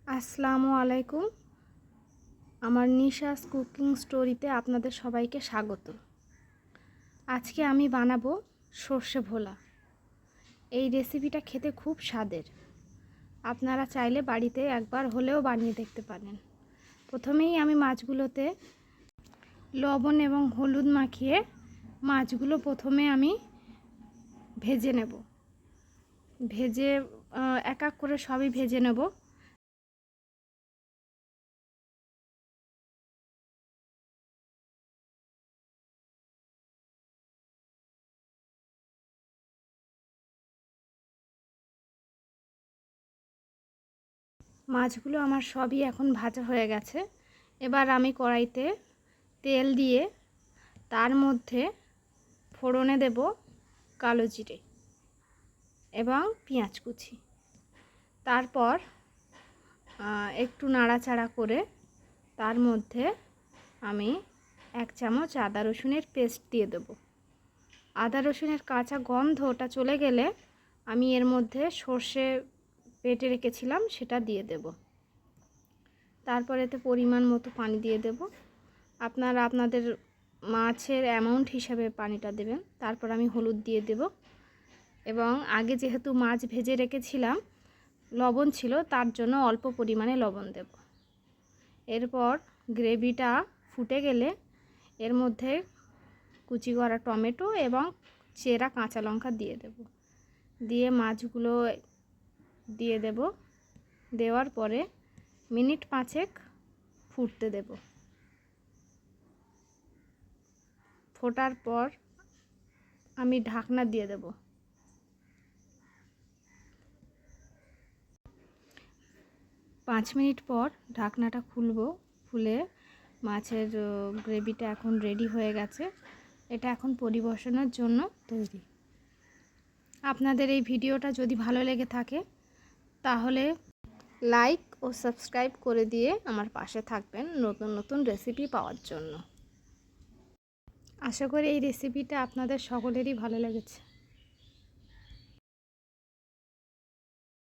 আসসালামু আলাইকুম। আমার নিশাস কুকিং স্টোরিতে আপনাদের সবাইকে স্বাগত। আজকে আমি বানাবো সর্ষে ভোলা। এই রেসিপিটা খেতে খুব স্বাদের। আপনারা চাইলে বাড়িতে একবার হলেও বানিয়ে দেখতে পারেন। প্রথমেই আমি মাছগুলোতে লবণ এবং হলুদ মাখিয়ে মাছগুলো প্রথমে আমি ভেজে নেব। এক এক করে সবই ভেজে নেব। মাছগুলো আমার সবই এখন ভাজা হয়ে গেছে। এবার আমি কড়াইতে তেল দিয়ে তার মধ্যে ফোড়নে দেব কালো জিরে এবং পেঁয়াজ কুচি। তারপর একটু নাড়াচাড়া করে তার মধ্যে আমি 1 চামচ আদা রসুনের পেস্ট দিয়ে দেব। আদা রসুনের কাঁচা গন্ধটা চলে গেলে আমি এর মধ্যে সর্ষে বেটে রেখেছিলাম সেটা দিয়ে দেব। তারপর এতে পরিমাণ মতো পানি দিয়ে দেব। আপনারা আপনাদের মাছের অ্যামাউন্ট হিসাবে পানিটা দেবেন। তারপর আমি হলুদ দিয়ে দেব এবং আগে যেহেতু মাছ ভেজে রেখেছিলাম লবণ ছিল, তার জন্য অল্প পরিমাণে লবণ দেব। এরপর গ্রেভিটা ফুটে গেলে এর মধ্যে কুচি করা টমেটো এবং চেরা কাঁচা লঙ্কা দিয়ে দেব। দিয়ে মাছগুলো দিয়ে দেব। দেওয়ার পরে মিনিট 5 ফুটতে দেব। ফোটার পর আমি ঢাকনা দিয়ে দেব। 5 মিনিট পর ঢাকনাটা খুলে মাছের গ্রেভিটা এখন রেডি হয়ে গেছে। এটা এখন পরিবেশনের জন্য তৈরি। আপনাদের এই ভিডিওটা যদি ভালো লেগে থাকে তাহলে লাইক ও সাবস্ক্রাইব করে দিয়ে আমার পাশে থাকবেন নতুন নতুন রেসিপি পাওয়ার জন্য। আশা করি এই রেসিপিটা আপনাদের সকলেরই ভালো লেগেছে।